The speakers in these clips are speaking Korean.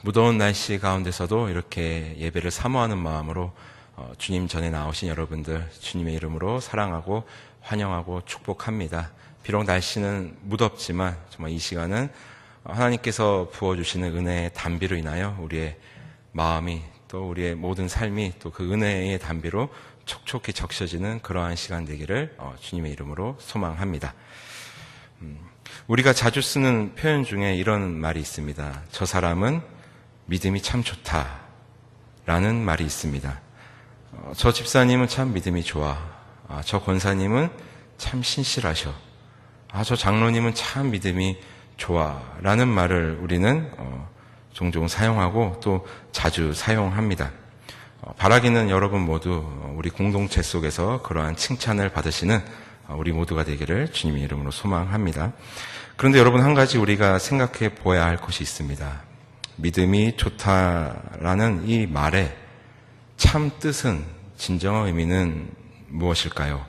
무더운 날씨 가운데서도 이렇게 예배를 사모하는 마음으로 주님 전에 나오신 여러분들 주님의 이름으로 사랑하고 환영하고 축복합니다. 비록 날씨는 무덥지만 정말 이 시간은 하나님께서 부어주시는 은혜의 단비로 인하여 우리의 마음이 또 우리의 모든 삶이 또 그 은혜의 단비로 촉촉히 적셔지는 그러한 시간 되기를 주님의 이름으로 소망합니다. 우리가 자주 쓰는 표현 중에 이런 말이 있습니다. 저 사람은 믿음이 참 좋다 라는 말이 있습니다. 저 집사님은 참 믿음이 좋아. 저 권사님은 참 신실하셔. 저 장로님은 참 믿음이 좋아 라는 말을 우리는 종종 사용하고 또 자주 사용합니다. 바라기는 여러분 모두 우리 공동체 속에서 그러한 칭찬을 받으시는 우리 모두가 되기를 주님의 이름으로 소망합니다. 그런데 여러분, 한 가지 우리가 생각해 보아야 할 것이 있습니다. 믿음이 좋다라는 이 말의 참 뜻은, 진정한 의미는 무엇일까요?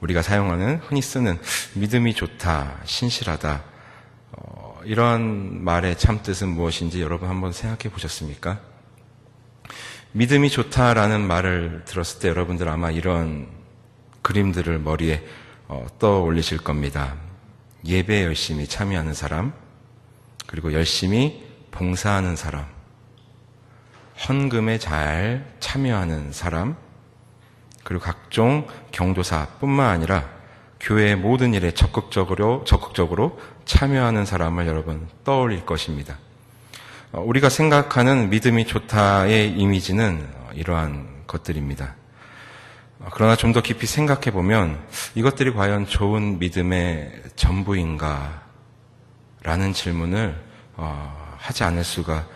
우리가 사용하는, 흔히 쓰는 믿음이 좋다, 신실하다, 이런 말의 참 뜻은 무엇인지 여러분 한번 생각해 보셨습니까? 믿음이 좋다라는 말을 들었을 때 여러분들 아마 이런 그림들을 머리에 떠올리실 겁니다. 예배에 열심히 참여하는 사람, 그리고 열심히 봉사하는 사람, 헌금에 잘 참여하는 사람, 그리고 각종 경조사뿐만 아니라 교회의 모든 일에 적극적으로 참여하는 사람을 여러분 떠올릴 것입니다. 우리가 생각하는 믿음이 좋다의 이미지는 이러한 것들입니다. 그러나 좀 더 깊이 생각해 보면 이것들이 과연 좋은 믿음의 전부인가? 라는 질문을 하지 않을 수가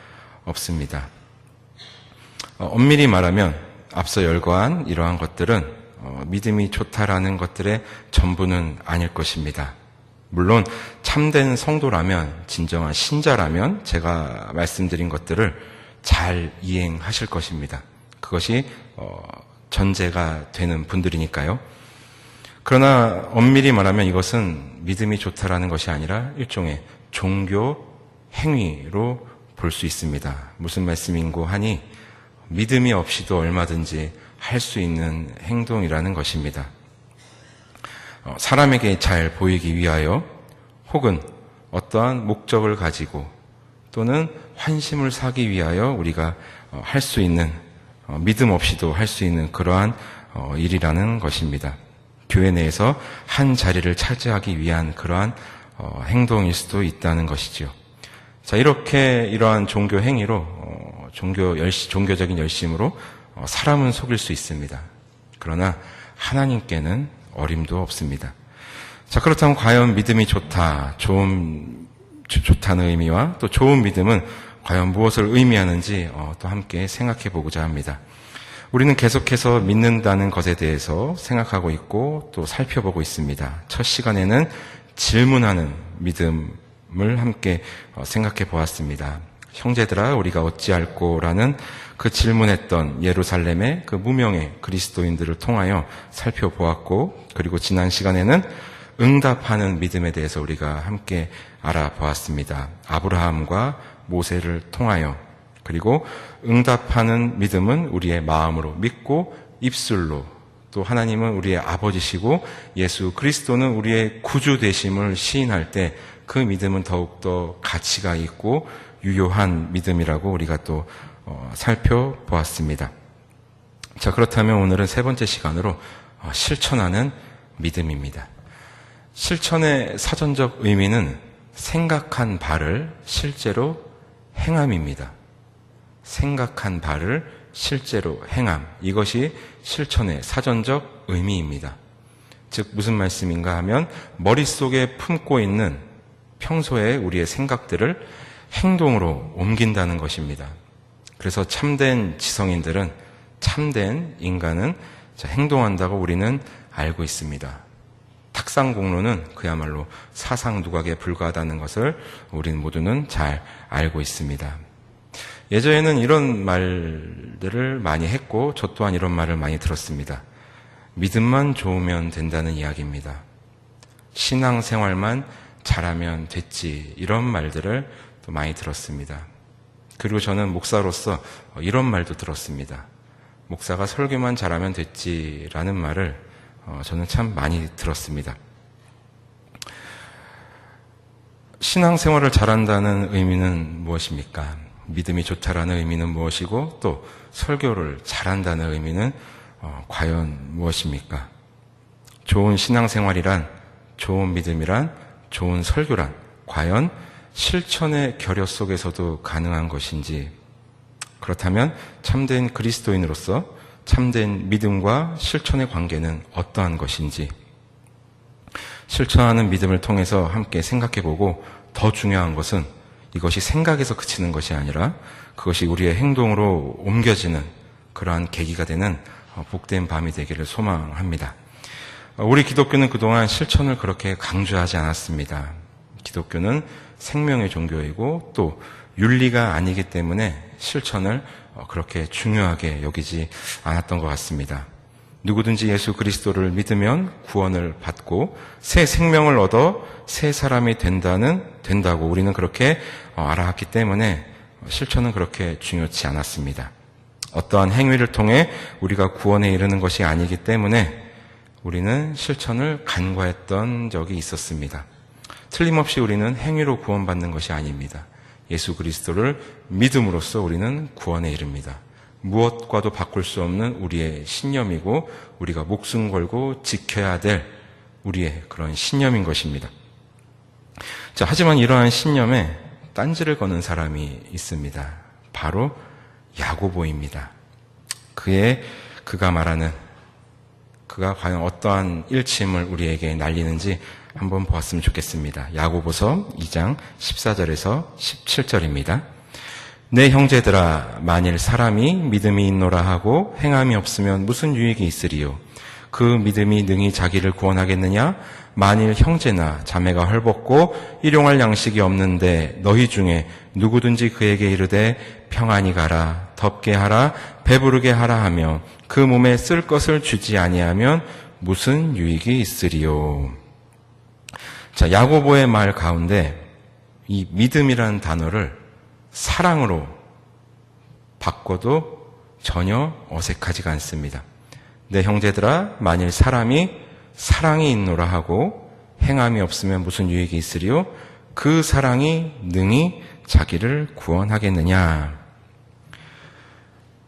없습니다. 엄밀히 말하면 앞서 열거한 이러한 것들은 믿음이 좋다라는 것들의 전부는 아닐 것입니다. 물론 참된 성도라면, 진정한 신자라면 제가 말씀드린 것들을 잘 이행하실 것입니다. 그것이 전제가 되는 분들이니까요. 그러나 엄밀히 말하면 이것은 믿음이 좋다라는 것이 아니라 일종의 종교 행위로 볼 수 있습니다. 무슨 말씀인고 하니 믿음이 없이도 얼마든지 할 수 있는 행동이라는 것입니다. 사람에게 잘 보이기 위하여 혹은 어떠한 목적을 가지고 또는 환심을 사기 위하여 우리가 할 수 있는, 믿음 없이도 할 수 있는 그러한 일이라는 것입니다. 교회 내에서 한 자리를 차지하기 위한 그러한 행동일 수도 있다는 것이죠. 자, 이렇게 이러한 종교 행위로 종교적인 열심으로 사람은 속일 수 있습니다. 그러나 하나님께는 어림도 없습니다. 자, 그렇다면 과연 믿음이 좋다, 좋다는 의미와 또 좋은 믿음은 과연 무엇을 의미하는지 또 함께 생각해 보고자 합니다. 우리는 계속해서 믿는다는 것에 대해서 생각하고 있고 또 살펴보고 있습니다. 첫 시간에는 질문하는 믿음을 함께 생각해 보았습니다. 형제들아, 우리가 어찌할꼬라는 그 질문했던 예루살렘의 그 무명의 그리스도인들을 통하여 살펴보았고, 그리고 지난 시간에는 응답하는 믿음에 대해서 우리가 함께 알아보았습니다. 아브라함과 모세를 통하여. 그리고 응답하는 믿음은 우리의 마음으로 믿고 입술로, 또 하나님은 우리의 아버지시고 예수 그리스도는 우리의 구주 되심을 시인할 때 그 믿음은 더욱더 가치가 있고 유효한 믿음이라고 우리가 또 살펴보았습니다. 자, 그렇다면 오늘은 세 번째 시간으로 실천하는 믿음입니다. 실천의 사전적 의미는 생각한 바를 실제로 행함입니다. 생각한 바를 실제로 행함. 이것이 실천의 사전적 의미입니다. 즉 무슨 말씀인가 하면 머릿속에 품고 있는 평소에 우리의 생각들을 행동으로 옮긴다는 것입니다. 그래서 참된 지성인들은, 참된 인간은 행동한다고 우리는 알고 있습니다. 탁상공론은 그야말로 사상 누각에 불과하다는 것을 우리는 모두는 잘 알고 있습니다. 예전에는 이런 말들을 많이 했고 저 또한 이런 말을 많이 들었습니다. 믿음만 좋으면 된다는 이야기입니다. 신앙생활만 잘하면 됐지, 이런 말들을 또 많이 들었습니다. 그리고 저는 목사로서 이런 말도 들었습니다. 목사가 설교만 잘하면 됐지라는 말을 저는 참 많이 들었습니다. 신앙생활을 잘한다는 의미는 무엇입니까? 믿음이 좋다라는 의미는 무엇이고 또 설교를 잘한다는 의미는 과연 무엇입니까? 좋은 신앙생활이란, 좋은 믿음이란, 좋은 설교란 과연 실천의 결여 속에서도 가능한 것인지, 그렇다면 참된 그리스도인으로서 참된 믿음과 실천의 관계는 어떠한 것인지 실천하는 믿음을 통해서 함께 생각해보고, 더 중요한 것은 이것이 생각에서 그치는 것이 아니라 그것이 우리의 행동으로 옮겨지는 그러한 계기가 되는 복된 밤이 되기를 소망합니다. 우리 기독교는 그동안 실천을 그렇게 강조하지 않았습니다. 기독교는 생명의 종교이고 또 윤리가 아니기 때문에 실천을 그렇게 중요하게 여기지 않았던 것 같습니다. 누구든지 예수 그리스도를 믿으면 구원을 받고 새 생명을 얻어 새 사람이 된다고 우리는 그렇게 알아왔기 때문에 실천은 그렇게 중요치 않았습니다. 어떠한 행위를 통해 우리가 구원에 이르는 것이 아니기 때문에 우리는 실천을 간과했던 적이 있었습니다. 틀림없이 우리는 행위로 구원받는 것이 아닙니다. 예수 그리스도를 믿음으로써 우리는 구원에 이릅니다. 무엇과도 바꿀 수 없는 우리의 신념이고 우리가 목숨 걸고 지켜야 될 우리의 그런 신념인 것입니다. 자, 하지만 이러한 신념에 딴지를 거는 사람이 있습니다. 바로 야고보입니다. 그가 과연 어떠한 일침을 우리에게 날리는지 한번 보았으면 좋겠습니다. 야고보서 2장 14절에서 17절입니다. 내 형제들아, 만일 사람이 믿음이 있노라 하고 행함이 없으면 무슨 유익이 있으리요? 그 믿음이 능히 자기를 구원하겠느냐? 만일 형제나 자매가 헐벗고 일용할 양식이 없는데 너희 중에 누구든지 그에게 이르되 평안히 가라, 덥게 하라, 배부르게 하라 하며 그 몸에 쓸 것을 주지 아니하면 무슨 유익이 있으리요? 자, 야고보의 말 가운데 이 믿음이라는 단어를 사랑으로 바꿔도 전혀 어색하지가 않습니다. 내 형제들아, 만일 사랑이 있노라 하고 행함이 없으면 무슨 유익이 있으리요? 그 사랑이 능히 자기를 구원하겠느냐?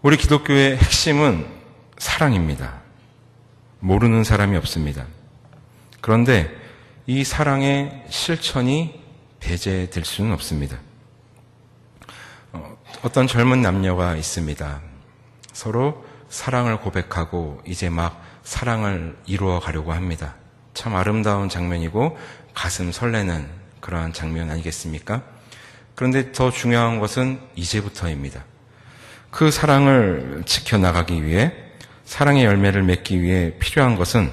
우리 기독교의 핵심은 사랑입니다. 모르는 사람이 없습니다. 그런데 이 사랑의 실천이 배제될 수는 없습니다. 어떤 젊은 남녀가 있습니다. 서로 사랑을 고백하고 이제 막 사랑을 이루어 가려고 합니다. 참 아름다운 장면이고 가슴 설레는 그러한 장면 아니겠습니까? 그런데 더 중요한 것은 이제부터입니다. 그 사랑을 지켜나가기 위해, 사랑의 열매를 맺기 위해 필요한 것은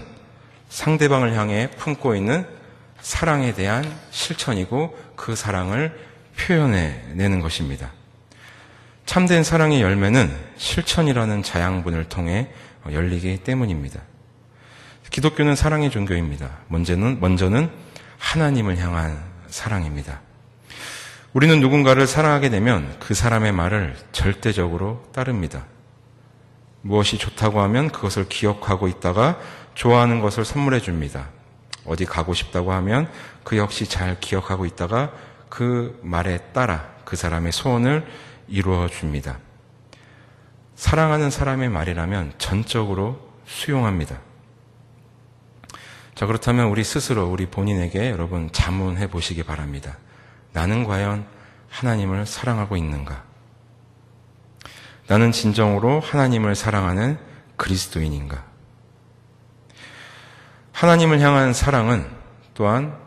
상대방을 향해 품고 있는 사랑에 대한 실천이고 그 사랑을 표현해내는 것입니다. 참된 사랑의 열매는 실천이라는 자양분을 통해 열리기 때문입니다. 기독교는 사랑의 종교입니다. 먼저는 하나님을 향한 사랑입니다. 우리는 누군가를 사랑하게 되면 그 사람의 말을 절대적으로 따릅니다. 무엇이 좋다고 하면 그것을 기억하고 있다가 좋아하는 것을 선물해 줍니다. 어디 가고 싶다고 하면 그 역시 잘 기억하고 있다가 그 말에 따라 그 사람의 소원을 이루어 줍니다. 사랑하는 사람의 말이라면 전적으로 수용합니다. 자, 그렇다면 우리 스스로 우리 본인에게 여러분 자문해 보시기 바랍니다. 나는 과연 하나님을 사랑하고 있는가? 나는 진정으로 하나님을 사랑하는 그리스도인인가? 하나님을 향한 사랑은 또한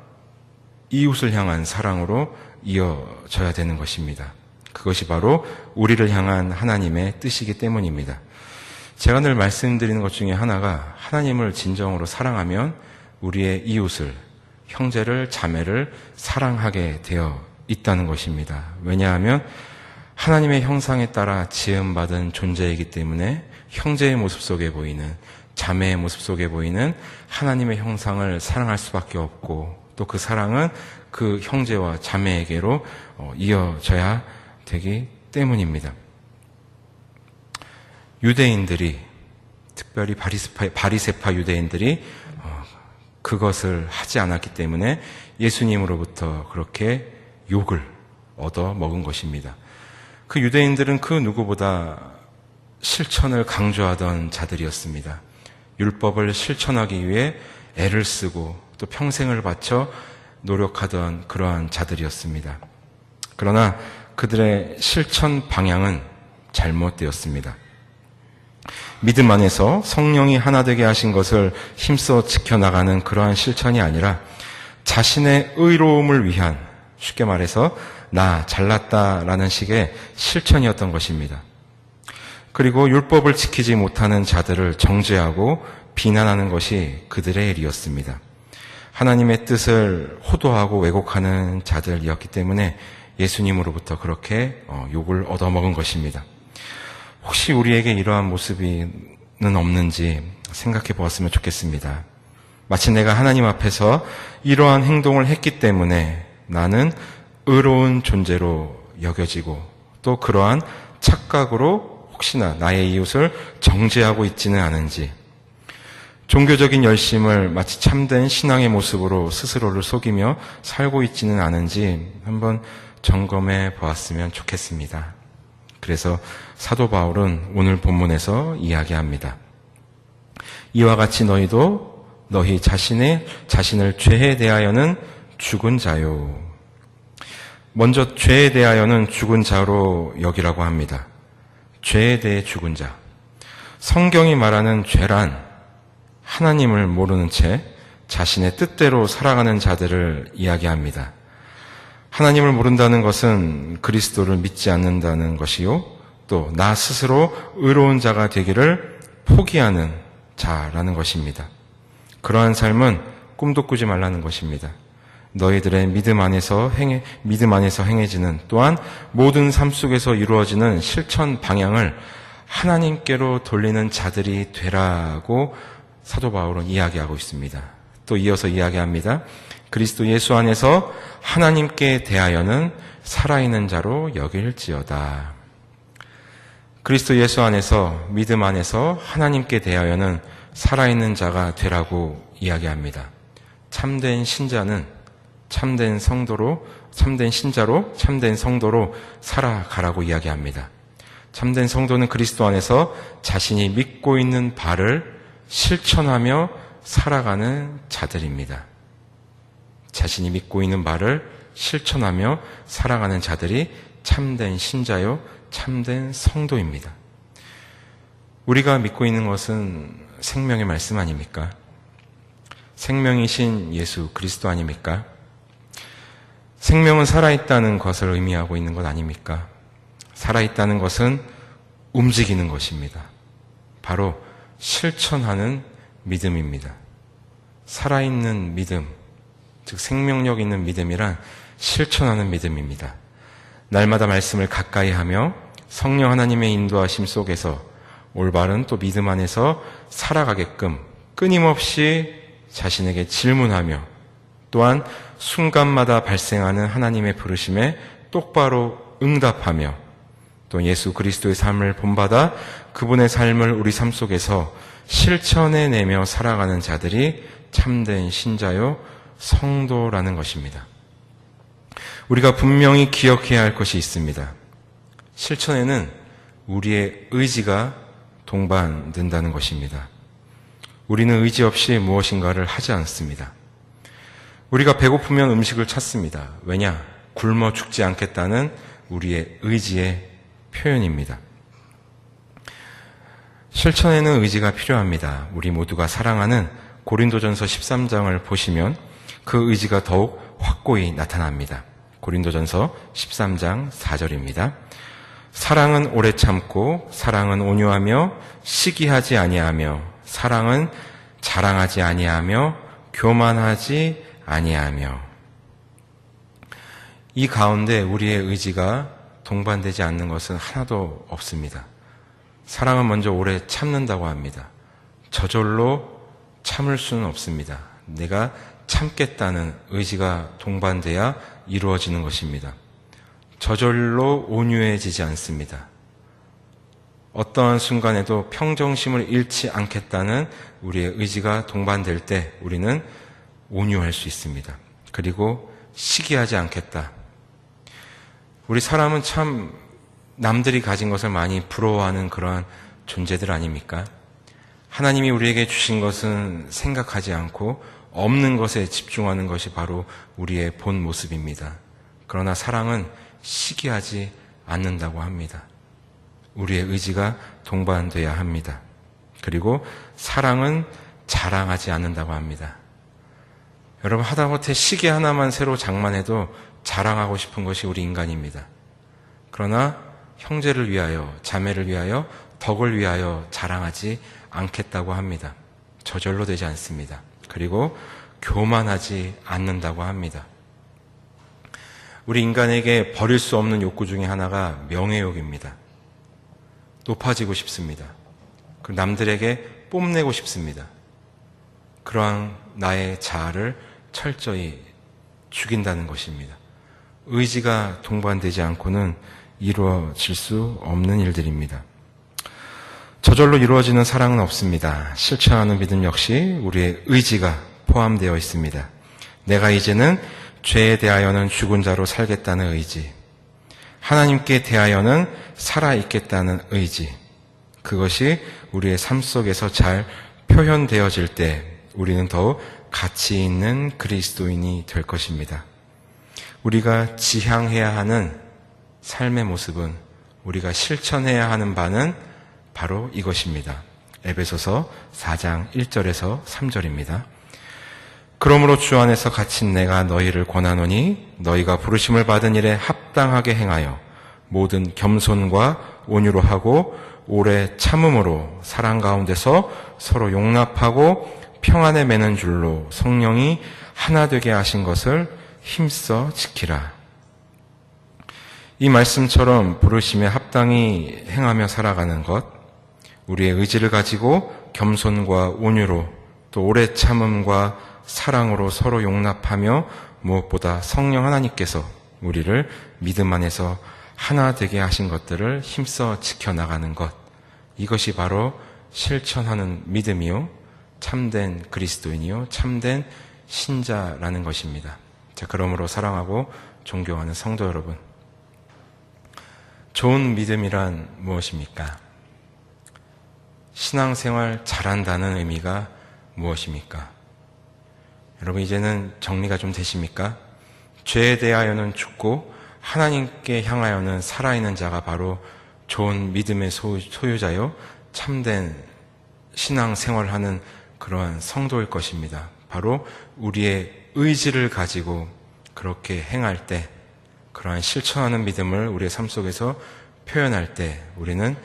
이웃을 향한 사랑으로 이어져야 되는 것입니다. 그것이 바로 우리를 향한 하나님의 뜻이기 때문입니다. 제가 늘 말씀드리는 것 중에 하나가 하나님을 진정으로 사랑하면 우리의 이웃을, 형제를, 자매를 사랑하게 되어 있다는 것입니다. 왜냐하면 하나님의 형상에 따라 지음받은 존재이기 때문에 형제의 모습 속에 보이는, 자매의 모습 속에 보이는 하나님의 형상을 사랑할 수밖에 없고, 또 그 사랑은 그 형제와 자매에게로 이어져야 되기 때문입니다. 유대인들이, 특별히 바리새파 유대인들이 그것을 하지 않았기 때문에 예수님으로부터 그렇게 욕을 얻어 먹은 것입니다. 그 유대인들은 그 누구보다 실천을 강조하던 자들이었습니다. 율법을 실천하기 위해 애를 쓰고 또 평생을 바쳐 노력하던 그러한 자들이었습니다. 그러나 그들의 실천 방향은 잘못되었습니다. 믿음 안에서 성령이 하나 되게 하신 것을 힘써 지켜나가는 그러한 실천이 아니라 자신의 의로움을 위한, 쉽게 말해서 나 잘났다라는 식의 실천이었던 것입니다. 그리고 율법을 지키지 못하는 자들을 정죄하고 비난하는 것이 그들의 일이었습니다. 하나님의 뜻을 호도하고 왜곡하는 자들이었기 때문에 예수님으로부터 그렇게 욕을 얻어먹은 것입니다. 혹시 우리에게 이러한 모습은 없는지 생각해 보았으면 좋겠습니다. 마치 내가 하나님 앞에서 이러한 행동을 했기 때문에 나는 의로운 존재로 여겨지고 또 그러한 착각으로 혹시나 나의 이웃을 정죄하고 있지는 않은지, 종교적인 열심을 마치 참된 신앙의 모습으로 스스로를 속이며 살고 있지는 않은지 한번 점검해 보았으면 좋겠습니다. 그래서 사도 바울은 오늘 본문에서 이야기합니다. 이와 같이 너희도 너희 자신을 죄에 대하여는 죽은 자요. 먼저 죄에 대하여는 죽은 자로 여기라고 합니다. 죄에 대해 죽은 자. 성경이 말하는 죄란 하나님을 모르는 채 자신의 뜻대로 살아가는 자들을 이야기합니다. 하나님을 모른다는 것은 그리스도를 믿지 않는다는 것이요, 또 나 스스로 의로운 자가 되기를 포기하는 자라는 것입니다. 그러한 삶은 꿈도 꾸지 말라는 것입니다. 너희들의 믿음 안에서 행해지는, 또한 모든 삶 속에서 이루어지는 실천 방향을 하나님께로 돌리는 자들이 되라고 사도 바울은 이야기하고 있습니다. 또 이어서 이야기합니다. 그리스도 예수 안에서 하나님께 대하여는 살아있는 자로 여길지어다. 그리스도 예수 안에서, 믿음 안에서 하나님께 대하여는 살아있는 자가 되라고 이야기합니다. 참된 신자는 참된 신자로 참된 성도로 살아가라고 이야기합니다. 참된 성도는 그리스도 안에서 자신이 믿고 있는 바를 실천하며 살아가는 자들입니다. 자신이 믿고 있는 바를 실천하며 살아가는 자들이 참된 신자요, 참된 성도입니다. 우리가 믿고 있는 것은 생명의 말씀 아닙니까? 생명이신 예수 그리스도 아닙니까? 생명은 살아있다는 것을 의미하고 있는 것 아닙니까? 살아있다는 것은 움직이는 것입니다. 바로 실천하는 믿음입니다. 살아있는 믿음, 즉 생명력 있는 믿음이란 실천하는 믿음입니다. 날마다 말씀을 가까이 하며 성령 하나님의 인도하심 속에서 올바른 또 믿음 안에서 살아가게끔 끊임없이 자신에게 질문하며, 또한 순간마다 발생하는 하나님의 부르심에 똑바로 응답하며, 또 예수 그리스도의 삶을 본받아 그분의 삶을 우리 삶 속에서 실천해내며 살아가는 자들이 참된 신자요 성도라는 것입니다. 우리가 분명히 기억해야 할 것이 있습니다. 실천에는 우리의 의지가 동반된다는 것입니다. 우리는 의지 없이 무엇인가를 하지 않습니다. 우리가 배고프면 음식을 찾습니다. 왜냐? 굶어 죽지 않겠다는 우리의 의지의 표현입니다. 실천에는 의지가 필요합니다. 우리 모두가 사랑하는 고린도전서 13장을 보시면 그 의지가 더욱 확고히 나타납니다. 고린도전서 13장 4절입니다. 사랑은 오래 참고, 사랑은 온유하며, 시기하지 아니하며, 사랑은 자랑하지 아니하며, 교만하지 아니하며. 이 가운데 우리의 의지가 동반되지 않는 것은 하나도 없습니다. 사랑은 먼저 오래 참는다고 합니다. 저절로 참을 수는 없습니다. 내가 참겠다는 의지가 동반돼야 이루어지는 것입니다. 저절로 온유해지지 않습니다. 어떠한 순간에도 평정심을 잃지 않겠다는 우리의 의지가 동반될 때 우리는 온유할 수 있습니다. 그리고 시기하지 않겠다. 우리 사람은 참 남들이 가진 것을 많이 부러워하는 그러한 존재들 아닙니까? 하나님이 우리에게 주신 것은 생각하지 않고 없는 것에 집중하는 것이 바로 우리의 본 모습입니다. 그러나 사랑은 시기하지 않는다고 합니다. 우리의 의지가 동반돼야 합니다. 그리고 사랑은 자랑하지 않는다고 합니다. 여러분, 하다못해 시계 하나만 새로 장만해도 자랑하고 싶은 것이 우리 인간입니다. 그러나 형제를 위하여, 자매를 위하여, 덕을 위하여 자랑하지 않겠다고 합니다. 저절로 되지 않습니다. 그리고 교만하지 않는다고 합니다. 우리 인간에게 버릴 수 없는 욕구 중에 하나가 명예욕입니다. 높아지고 싶습니다. 남들에게 뽐내고 싶습니다. 그러한 나의 자아를 철저히 죽인다는 것입니다. 의지가 동반되지 않고는 이루어질 수 없는 일들입니다. 저절로 이루어지는 사랑은 없습니다. 실천하는 믿음 역시 우리의 의지가 포함되어 있습니다. 내가 이제는 죄에 대하여는 죽은 자로 살겠다는 의지, 하나님께 대하여는 살아있겠다는 의지, 그것이 우리의 삶 속에서 잘 표현되어질 때 우리는 더욱 가치 있는 그리스도인이 될 것입니다. 우리가 지향해야 하는 삶의 모습은, 우리가 실천해야 하는 바는 바로 이것입니다. 에베소서 4장 1절에서 3절입니다. 그러므로 주 안에서 갇힌 내가 너희를 권하노니 너희가 부르심을 받은 일에 합당하게 행하여 모든 겸손과 온유로 하고 오래 참음으로 사랑 가운데서 서로 용납하고 평안에 매는 줄로 성령이 하나 되게 하신 것을 힘써 지키라. 이 말씀처럼 부르심에 합당히 행하며 살아가는 것, 우리의 의지를 가지고 겸손과 온유로 또 오래 참음과 사랑으로 서로 용납하며 무엇보다 성령 하나님께서 우리를 믿음 안에서 하나 되게 하신 것들을 힘써 지켜나가는 것, 이것이 바로 실천하는 믿음이요 참된 그리스도인이요 참된 신자라는 것입니다. 자, 그러므로 사랑하고 존경하는 성도 여러분, 좋은 믿음이란 무엇입니까? 신앙생활 잘한다는 의미가 무엇입니까? 여러분, 이제는 정리가 좀 되십니까? 죄에 대하여는 죽고 하나님께 향하여는 살아있는 자가 바로 좋은 믿음의 소유자요 참된 신앙생활을 하는 그러한 성도일 것입니다. 바로 우리의 의지를 가지고 그렇게 행할 때, 그러한 실천하는 믿음을 우리의 삶 속에서 표현할 때 우리는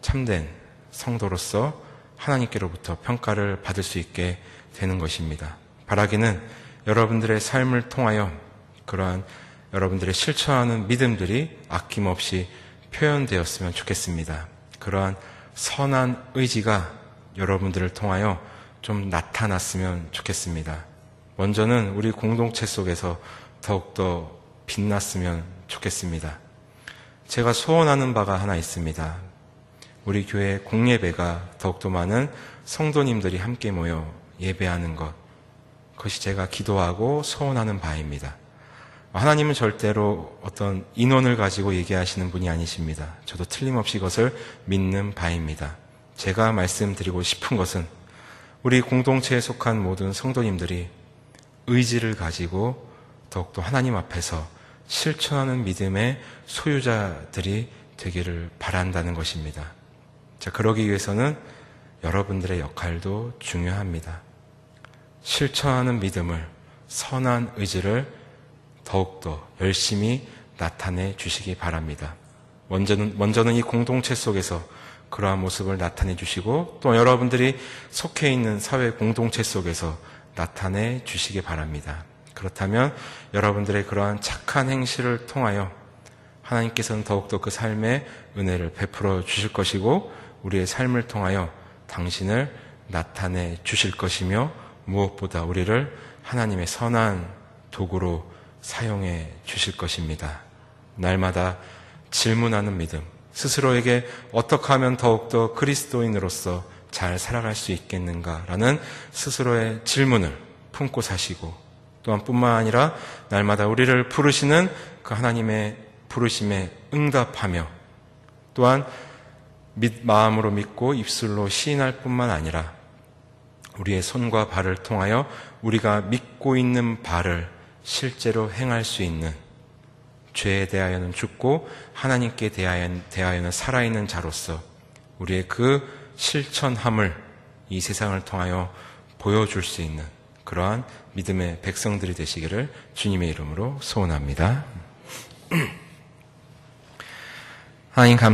참된 성도로서 하나님께로부터 평가를 받을 수 있게 되는 것입니다. 바라기는 여러분들의 삶을 통하여 그러한 여러분들의 실천하는 믿음들이 아낌없이 표현되었으면 좋겠습니다. 그러한 선한 의지가 여러분들을 통하여 좀 나타났으면 좋겠습니다. 먼저는 우리 공동체 속에서 더욱더 빛났으면 좋겠습니다. 제가 소원하는 바가 하나 있습니다. 우리 교회 공예배가 더욱더 많은 성도님들이 함께 모여 예배하는 것, 그것이 제가 기도하고 소원하는 바입니다. 하나님은 절대로 어떤 인원을 가지고 얘기하시는 분이 아니십니다. 저도 틀림없이 그것을 믿는 바입니다. 제가 말씀드리고 싶은 것은 우리 공동체에 속한 모든 성도님들이 의지를 가지고 더욱더 하나님 앞에서 실천하는 믿음의 소유자들이 되기를 바란다는 것입니다. 자, 그러기 위해서는 여러분들의 역할도 중요합니다. 실천하는 믿음을, 선한 의지를 더욱더 열심히 나타내 주시기 바랍니다. 먼저는 이 공동체 속에서 그러한 모습을 나타내 주시고 또 여러분들이 속해 있는 사회 공동체 속에서 나타내 주시기 바랍니다. 그렇다면 여러분들의 그러한 착한 행실을 통하여 하나님께서는 더욱더 그 삶의 은혜를 베풀어 주실 것이고 우리의 삶을 통하여 당신을 나타내 주실 것이며 무엇보다 우리를 하나님의 선한 도구로 사용해 주실 것입니다. 날마다 질문하는 믿음, 스스로에게 어떻게 하면 더욱더 그리스도인으로서 잘 살아갈 수 있겠는가라는 스스로의 질문을 품고 사시고, 또한 뿐만 아니라 날마다 우리를 부르시는 그 하나님의 부르심에 응답하며, 또한 마음으로 믿고 입술로 시인할 뿐만 아니라 우리의 손과 발을 통하여 우리가 믿고 있는 바를 실제로 행할 수 있는, 죄에 대하여는 죽고 하나님께 대하여는 살아있는 자로서 우리의 그 실천함을 이 세상을 통하여 보여줄 수 있는 그러한 믿음의 백성들이 되시기를 주님의 이름으로 소원합니다. 하나님 감사합니다.